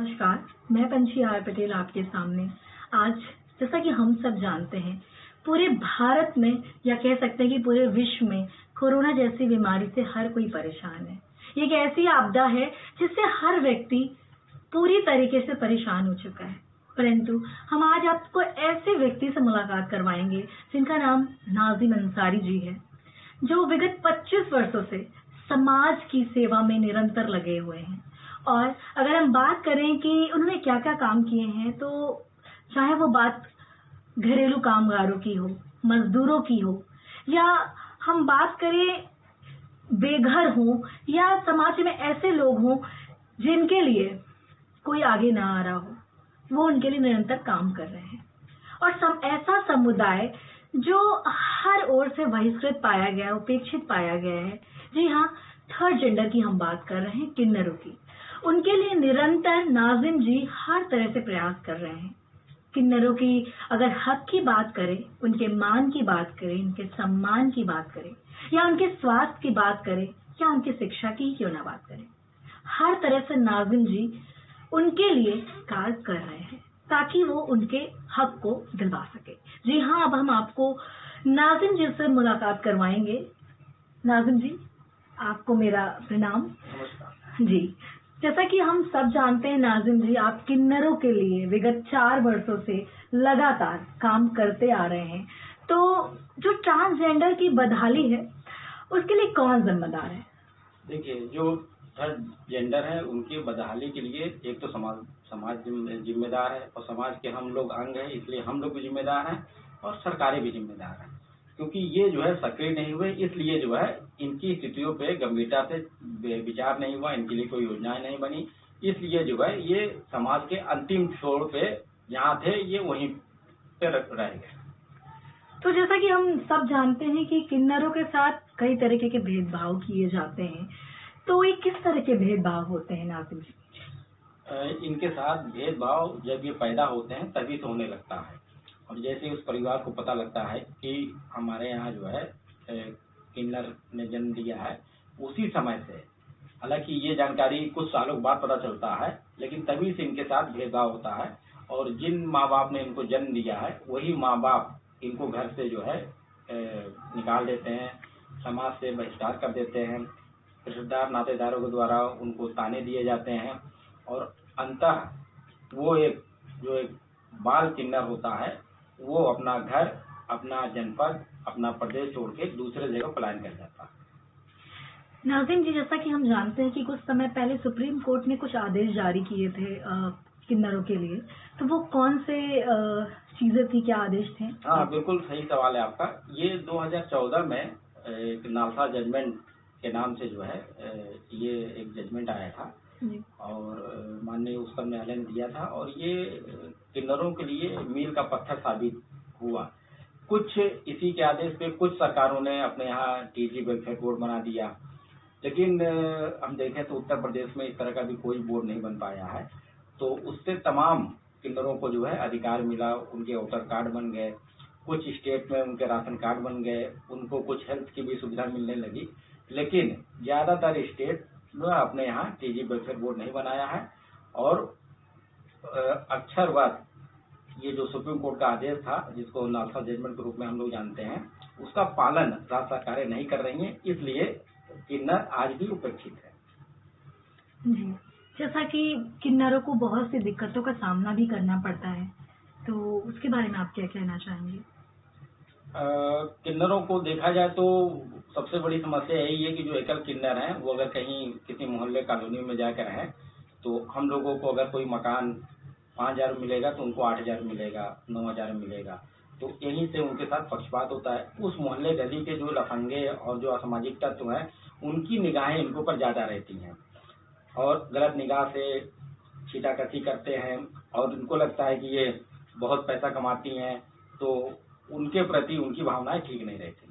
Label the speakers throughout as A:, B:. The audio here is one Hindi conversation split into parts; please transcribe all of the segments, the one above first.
A: नमस्कार, मैं पंछी आर पटेल आपके सामने। आज जैसा कि हम सब जानते हैं, पूरे भारत में या कह सकते हैं कि पूरे विश्व में कोरोना जैसी बीमारी से हर कोई परेशान है। ये एक ऐसी आपदा है जिससे हर व्यक्ति पूरी तरीके से परेशान हो चुका है। परंतु हम आज आपको ऐसे व्यक्ति से मुलाकात करवाएंगे जिनका नाम नाजिम अंसारी जी है, जो विगत 25 वर्षों से समाज की सेवा में निरंतर लगे हुए हैं। और अगर हम बात करें कि उन्होंने क्या क्या काम किए हैं, तो चाहे वो बात घरेलू कामगारों की हो, मजदूरों की हो, या हम बात करें बेघर हो, या समाज में ऐसे लोग हों जिनके लिए कोई आगे ना आ रहा हो, वो उनके लिए निरंतर काम कर रहे हैं। और ऐसा समुदाय जो हर ओर से बहिष्कृत पाया गया है, उपेक्षित पाया गया है। जी हाँ, थर्ड जेंडर की हम बात कर रहे हैं, किन्नरों की। उनके लिए निरंतर नाजिम जी हर तरह से प्रयास कर रहे हैं। किन्नरों की अगर हक की बात करें, उनके मान की बात करें, उनके सम्मान की बात करें, या उनके स्वास्थ्य की बात करें, या उनकी शिक्षा की क्यों ना बात करें, हर तरह से नाजिम जी उनके लिए कार्य कर रहे हैं ताकि वो उनके हक को दिलवा सके। जी हाँ, अब हम आपको नाजिम जी से मुलाकात करवाएंगे। नाजिम जी, आपको मेरा प्रणाम।
B: नमस्कार
A: जी, जैसा कि हम सब जानते हैं नाजिम जी, आप किन्नरों के लिए विगत 4 वर्षों से लगातार काम करते आ रहे हैं। तो जो ट्रांसजेंडर की बदहाली है, उसके लिए कौन जिम्मेदार है?
B: देखिए, जो थर्ड जेंडर है उनकी बदहाली के लिए एक तो समाज जिम्मेदार है, और समाज के हम लोग अंग हैं, इसलिए हम लोग भी जिम्मेदार हैं और सरकारें भी जिम्मेदार हैं। क्योंकि ये जो है सक्रिय नहीं हुए, इसलिए जो है इनकी स्थितियों पे गंभीरता से विचार नहीं हुआ, इनके लिए कोई योजनाएं नहीं बनी, इसलिए जो है ये समाज के अंतिम छोर पे जहाँ थे ये वहीं पे रह गए।
A: तो जैसा कि हम सब जानते हैं कि किन्नरों के साथ कई तरीके के भेदभाव किए जाते हैं, तो ये किस तरह के भेदभाव होते हैं नाजिम जी?
B: इनके साथ भेदभाव जब ये पैदा होते हैं तभी से होने लगता है, और जैसे उस परिवार को पता लगता है कि हमारे यहाँ जो है किन्नर ने जन्म लिया है, उसी समय से, हालांकि ये जानकारी कुछ सालों बाद पता चलता है, लेकिन तभी से इनके साथ भेदभाव होता है। और जिन माँ बाप ने इनको जन्म दिया है वही माँ बाप इनको घर से जो है निकाल देते हैं, समाज से बहिष्कार कर देते हैं, रिश्तेदार नातेदारों के द्वारा उनको ताने दिए जाते हैं, और अंततः वो एक बाल किन्नर होता है, वो अपना घर, अपना जनपद, अपना प्रदेश छोड़ के दूसरे जगह पलायन कर जाता है।
A: नाजिम जी, जैसा कि हम जानते हैं कि कुछ समय पहले सुप्रीम कोर्ट ने कुछ आदेश जारी किए थे किन्नरों के लिए, तो वो कौन से चीजें थी, क्या आदेश थे?
B: हाँ, बिल्कुल सही सवाल है आपका। ये 2014 में एक नालसा जजमेंट के नाम से जो है ये एक जजमेंट आया था, और माननीय उच्चतम न्यायालय ने दिया था, और ये किन्नरों के लिए मील का पत्थर साबित हुआ। कुछ इसी के आदेश पे कुछ सरकारों ने अपने यहाँ टीजी वेलफेयर बोर्ड बना दिया, लेकिन हम देखें तो उत्तर प्रदेश में इस तरह का भी कोई बोर्ड नहीं बन पाया है। तो उससे तमाम किन्नरों को जो है अधिकार मिला, उनके वोटर कार्ड बन गए, कुछ स्टेट में उनके राशन कार्ड बन गए, उनको कुछ हेल्थ की भी सुविधा मिलने लगी, लेकिन ज्यादातर स्टेट में अपने यहाँ टीजी वेलफेयर बोर्ड नहीं बनाया है। और अक्षरवत ये जो सुप्रीम कोर्ट का आदेश था, जिसको नालसा जजमेंट के रूप में हम लोग जानते हैं, उसका पालन राज्य सरकारें नहीं कर रही हैं, इसलिए किन्नर आज भी उपेक्षित है।
A: जी, जैसा कि किन्नरों को बहुत सी दिक्कतों का सामना भी करना पड़ता है, तो उसके बारे में आप क्या कहना चाहेंगे?
B: किन्नरों को देखा जाए तो सबसे बड़ी समस्या यही है कि जो एकल किन्नर हैं वो अगर कहीं किसी मोहल्ले कॉलोनी में जाकर रहें, तो हम लोगों को अगर कोई मकान 5,000 मिलेगा तो उनको 8,000 मिलेगा, 9,000 मिलेगा, तो यहीं से उनके साथ पक्षपात होता है। उस मोहल्ले गली के जो लफंगे और जो असामाजिक तत्व हैं, उनकी निगाहें इनके ऊपर ज्यादा रहती हैं, और गलत निगाह से छीटाकछी करते हैं, और उनको लगता है कि ये बहुत पैसा कमाती हैं, तो उनके प्रति उनकी भावनाएं ठीक नहीं रहती।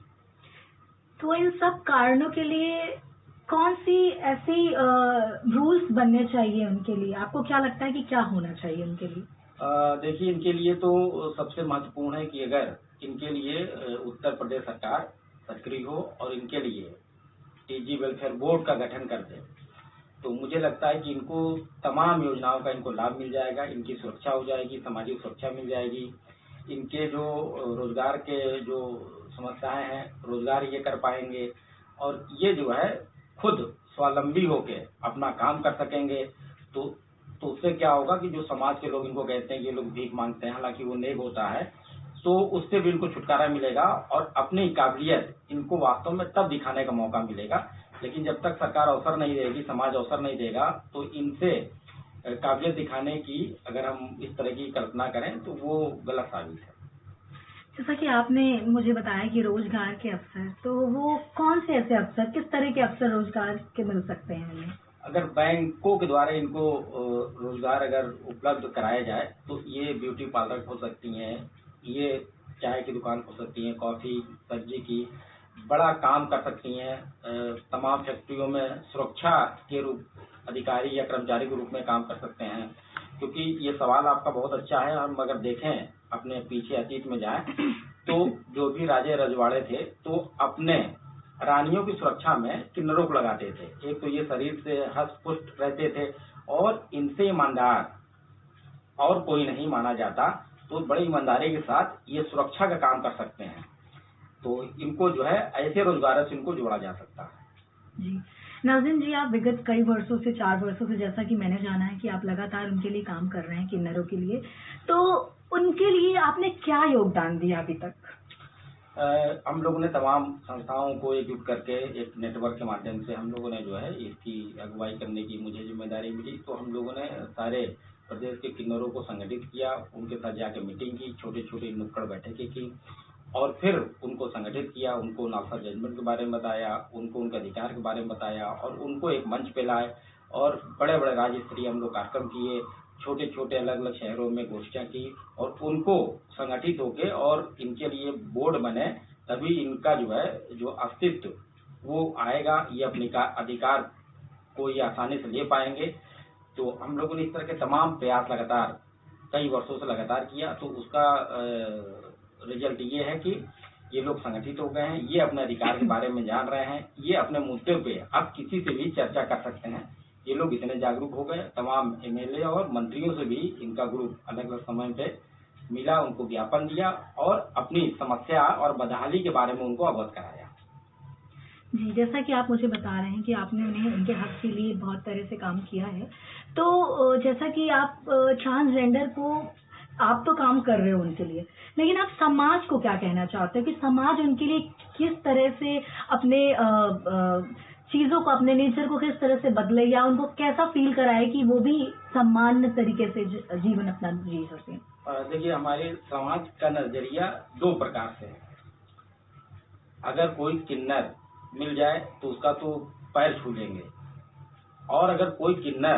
A: तो इन सब कारणों के लिए कौन सी ऐसी रूल्स बनने चाहिए उनके लिए? आपको क्या लगता है कि क्या होना चाहिए उनके लिए?
B: देखिए, इनके लिए तो सबसे महत्वपूर्ण है कि अगर इनके लिए उत्तर प्रदेश सरकार सक्रिय हो और इनके लिए टीजी वेलफेयर बोर्ड का गठन कर दे, तो मुझे लगता है कि इनको तमाम योजनाओं का इनको लाभ मिल जाएगा, इनकी सुरक्षा हो जाएगी, सामाजिक सुरक्षा मिल जाएगी, इनके जो रोजगार के जो समस्याएं हैं रोजगार ये कर पाएंगे और ये जो है खुद स्वावलंबी होके अपना काम कर सकेंगे। तो उससे क्या होगा कि जो समाज के लोग इनको कहते हैं, ये लोग भीख मांगते हैं, हालांकि वो नेक होता है, तो उससे भी इनको छुटकारा मिलेगा और अपनी काबिलियत इनको वास्तव में तब दिखाने का मौका मिलेगा। लेकिन जब तक सरकार अवसर नहीं देगी, समाज अवसर नहीं देगा, तो इनसे काबिलियत दिखाने की अगर हम इस तरह की कल्पना करें तो वो गलत साबित है।
A: जैसा कि आपने मुझे बताया कि रोजगार के अवसर, तो वो कौन से ऐसे अवसर, किस तरह के अवसर रोजगार के मिल सकते हैं हमें?
B: अगर बैंकों के द्वारा इनको रोजगार अगर उपलब्ध कराया जाए तो ये ब्यूटी पार्लर हो सकती हैं, ये चाय की दुकान हो सकती हैं, कॉफी सब्जी की बड़ा काम कर सकती हैं, तमाम फैक्ट्रियों में सुरक्षा के रूप अधिकारी या कर्मचारी के रूप में काम कर सकते हैं। क्योंकि ये सवाल आपका बहुत अच्छा है। हम अगर देखें अपने पीछे अतीत में जाएं तो जो भी राजे रजवाड़े थे तो अपने रानियों की सुरक्षा में किन्नरों को लगाते थे। एक तो ये शरीर से हष्ट पुष्ट रहते थे और इनसे ईमानदार और कोई नहीं माना जाता, तो बड़ी ईमानदारी के साथ ये सुरक्षा का काम कर सकते हैं। तो इनको जो है ऐसे रोजगारों से इनको जोड़ा जा सकता है।
A: जी नाज़िम जी, आप विगत कई वर्षों से 4 वर्षों से जैसा कि मैंने जाना है कि आप लगातार उनके लिए काम कर रहे हैं, किन्नरों के लिए, तो उनके लिए आपने क्या योगदान दिया अभी तक?
B: हम लोगों ने तमाम संस्थाओं को एकजुट करके एक नेटवर्क के माध्यम से हम लोगों ने जो है इसकी अगुवाई करने की मुझे जिम्मेदारी मिली। तो हम लोगों ने सारे प्रदेश के किन्नरों को संगठित किया, उनके साथ जाकर मीटिंग की, छोटी छोटी नुक्कड़ बैठकें की और फिर उनको संगठित किया, उनको नालसा जजमेंट के बारे में बताया, उनको उनके अधिकार के बारे में बताया और उनको एक मंच पे लाए और बड़े बड़े राज्य स्तरीय हम लोग कार्यक्रम किए, छोटे छोटे अलग अलग शहरों में गोष्ठियां की और उनको संगठित होके और इनके लिए बोर्ड बने, तभी इनका जो है जो अस्तित्व वो आएगा, ये अपने अधिकार को ये आसानी से ले पाएंगे। तो हम लोगों ने इस तरह के तमाम प्रयास लगातार कई वर्षों से लगातार किया, तो उसका रिजल्ट ये है कि ये लोग संगठित हो गए हैं, ये अपने अधिकार के बारे में जान रहे हैं, ये अपने मुद्दे पे अब किसी से भी चर्चा कर सकते हैं। ये लोग इतने जागरूक हो गए, तमाम एमएलए और मंत्रियों से भी इनका ग्रुप अलग अलग समय पे मिला, उनको ज्ञापन दिया और अपनी समस्या और बदहाली के बारे में उनको अवगत कराया।
A: जी, जैसा कि आप मुझे बता रहे हैं कि आपने उन्हें उनके हक के लिए बहुत तरह से काम किया है, तो जैसा कि आप ट्रांसजेंडर को आप तो काम कर रहे हो उनके लिए, लेकिन आप समाज को क्या कहना चाहते हो कि समाज उनके लिए किस तरह से अपने चीज़ों को, अपने नेचर को किस तरह से बदले या उनको कैसा फील कराए कि वो भी सम्मान तरीके से जीवन अपना जी सकें?
B: देखिए, हमारे समाज का नजरिया दो प्रकार से है। अगर कोई किन्नर मिल जाए तो उसका तो पैर छू लेंगे और अगर कोई किन्नर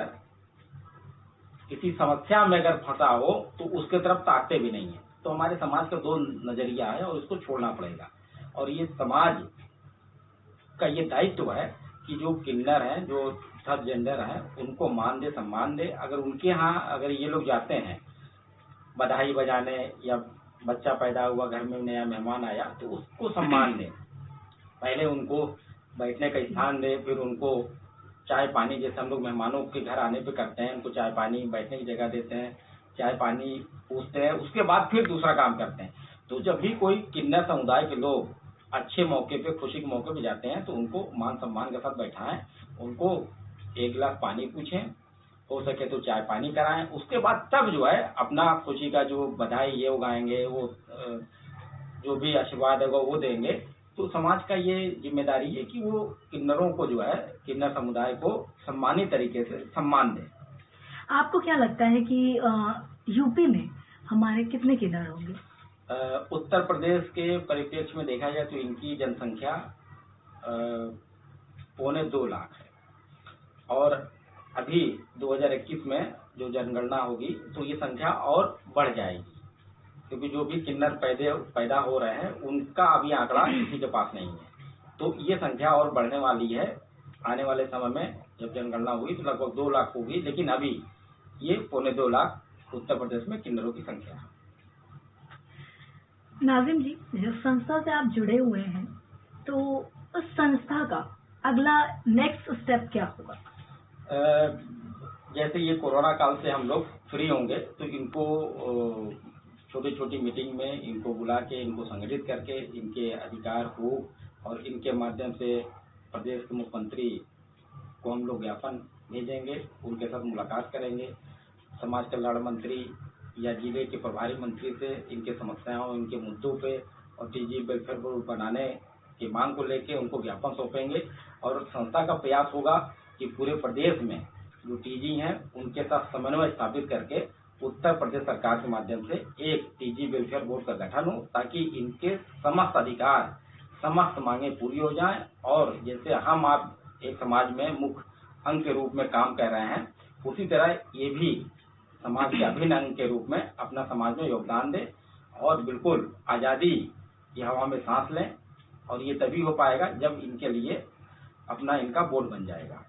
B: किसी समस्या में अगर फंसा हो तो उसके तरफ ताकते भी नहीं है। तो हमारे समाज का दो नजरिया है और इसको छोड़ना पड़ेगा और ये समाज का ये दायित्व है कि जो किन्नर हैं, जो थर्ड जेंडर हैं, उनको मान दे, सम्मान दे। अगर उनके यहाँ अगर ये लोग जाते हैं बधाई बजाने या बच्चा पैदा हुआ, घर में नया मेहमान आया, तो उसको सम्मान दे, पहले उनको बैठने का स्थान दे, फिर उनको चाय पानी, जैसे हम लोग मेहमानों के घर आने पे करते हैं, उनको चाय पानी, बैठने की जगह देते हैं, चाय पानी पूछते हैं, उसके बाद फिर दूसरा काम करते हैं। तो जब भी कोई किन्नर समुदाय के लोग अच्छे मौके पे, खुशी के मौके पे जाते हैं तो उनको मान सम्मान के साथ बैठाएं, उनको एक गिलास पानी पूछें, हो सके तो चाय पानी कराएं, उसके बाद तब जो है अपना खुशी का जो बधाई ये उगाएंगे, वो जो भी आशीर्वाद है वो देंगे। तो समाज का ये जिम्मेदारी है कि वो किन्नरों को जो है, किन्नर समुदाय को सम्मानित तरीके से सम्मान दें।
A: आपको क्या लगता है कि यूपी में हमारे कितने किन्नर होंगे?
B: उत्तर प्रदेश के परिप्रेक्ष्य में देखा जाए तो इनकी जनसंख्या 2.25 लाख है और अभी 2021 में जो जनगणना होगी तो ये संख्या और बढ़ जाएगी, क्योंकि जो भी किन्नर पैदा हो रहे हैं उनका अभी आंकड़ा किसी के पास नहीं है। तो ये संख्या और बढ़ने वाली है। आने वाले समय में जब जनगणना होगी तो लगभग 2 लाख होगी, लेकिन अभी ये 2.25 लाख उत्तर प्रदेश में किन्नरों की संख्या है।
A: नाज़िम जी, जिस संस्था से आप जुड़े हुए हैं, तो उस संस्था का अगला नेक्स्ट स्टेप क्या होगा?
B: जैसे ये कोरोना काल से हम लोग फ्री होंगे तो इनको छोटी छोटी मीटिंग में इनको बुला के इनको संगठित करके इनके अधिकार हो और इनके माध्यम से प्रदेश के मुख्यमंत्री को हम लोग ज्ञापन भेजेंगे, उनके साथ मुलाकात करेंगे। समाज कल्याण मंत्री या जिले के प्रभारी मंत्री से इनके समस्याओं, इनके मुद्दों पे और टीजी वेलफेयर बोर्ड बनाने की मांग को लेके उनको ज्ञापन सौंपेंगे और संस्था का प्रयास होगा कि पूरे प्रदेश में जो टीजी हैं उनके साथ समन्वय स्थापित करके उत्तर प्रदेश सरकार के माध्यम से एक टीजी वेलफेयर बोर्ड का गठन हो, ताकि इनके समस्त अधिकार, समस्त मांगे पूरी हो जाएं और जैसे हम आप एक समाज में मुख्य अंग के रूप में काम कर रहे हैं, उसी तरह ये भी समाज के अभिन्न अंग के रूप में अपना समाज में योगदान दें और बिल्कुल आज़ादी की हवा में सांस लें। और ये तभी हो पाएगा जब इनके लिए अपना इनका बोर्ड बन जाएगा।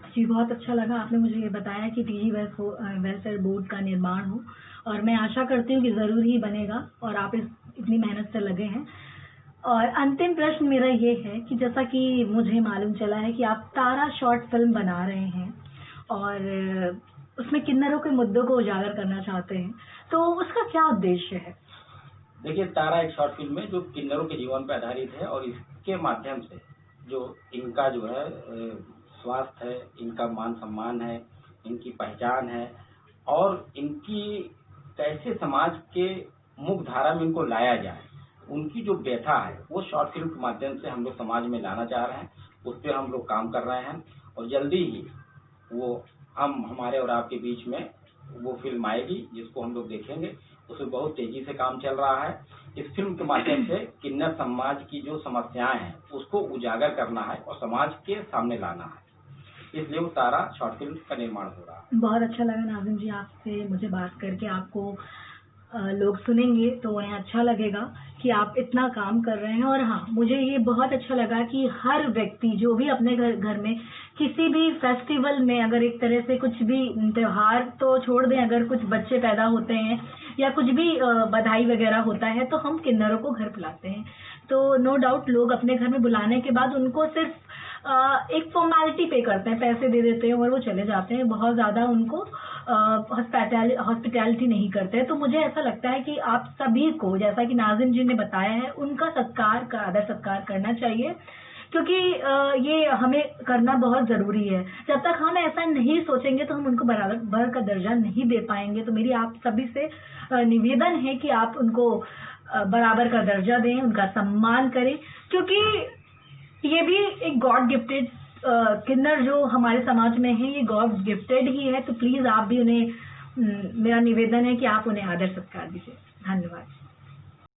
A: जी, बहुत अच्छा लगा आपने मुझे ये बताया कि टीजी वेलफेयर बोर्ड का निर्माण हो और मैं आशा करती हूँ कि ज़रूर ही बनेगा और आप इतनी मेहनत से लगे हैं। और अंतिम प्रश्न मेरा ये है कि जैसा कि मुझे मालूम चला है कि आप तारा शॉर्ट फिल्म बना रहे हैं और उसमें किन्नरों के मुद्दों को उजागर करना चाहते हैं, तो उसका क्या उद्देश्य है?
B: देखिए, तारा एक शॉर्ट फिल्म है जो किन्नरों के जीवन पर आधारित है और इसके माध्यम से जो इनका जो है स्वास्थ्य है, इनका मान सम्मान है, इनकी पहचान है और इनकी कैसे समाज के मुख्य धारा में इनको लाया जाए, उनकी जो व्यथा है वो शॉर्ट फिल्म के माध्यम से हम लोग समाज में लाना चाह रहे हैं। उस पर हम लोग काम कर रहे हैं और जल्दी ही वो हमारे और आपके बीच में वो फिल्म आएगी जिसको हम लोग देखेंगे। उसमें बहुत तेजी से काम चल रहा है। इस फिल्म के माध्यम से किन्नर समाज की जो समस्याएं हैं उसको उजागर करना है और समाज के सामने लाना है, इसलिए वो तारा शॉर्ट फिल्म का निर्माण हो रहा है।
A: बहुत अच्छा लगा नाज़िम जी आपसे मुझे बात करके। आपको लोग सुनेंगे तो उन्हें अच्छा लगेगा कि आप इतना काम कर रहे हैं। और हाँ, मुझे ये बहुत अच्छा लगा कि हर व्यक्ति जो भी अपने घर में किसी भी फेस्टिवल में अगर एक तरह से कुछ भी त्योहार तो छोड़ दें, अगर कुछ बच्चे पैदा होते हैं या कुछ भी बधाई वगैरह होता है तो हम किन्नरों को घर बुलाते हैं। तो नो डाउट लोग अपने घर में बुलाने के बाद उनको सिर्फ एक फॉर्मेलिटी पे करते हैं, पैसे दे देते हैं और वो चले जाते हैं। बहुत ज़्यादा उनको हॉस्पिटैलिटी नहीं करते हैं। तो मुझे ऐसा लगता है कि आप सभी को, जैसा कि नाज़िम जी ने बताया है, उनका आदर सत्कार करना चाहिए, क्योंकि ये हमें करना बहुत ज़रूरी है। जब तक हम ऐसा नहीं सोचेंगे तो हम उनको बराबर का दर्जा नहीं दे पाएंगे। तो मेरी आप सभी से निवेदन है कि आप उनको बराबर का दर्जा दें, उनका सम्मान करें, क्योंकि ये भी एक गॉड गिफ्टेड किन्नर जो हमारे समाज में है, ये गॉड गिफ्टेड ही है। तो प्लीज़ आप भी उन्हें, मेरा निवेदन है कि आप उन्हें आदर सत्कार दीजिए। धन्यवाद।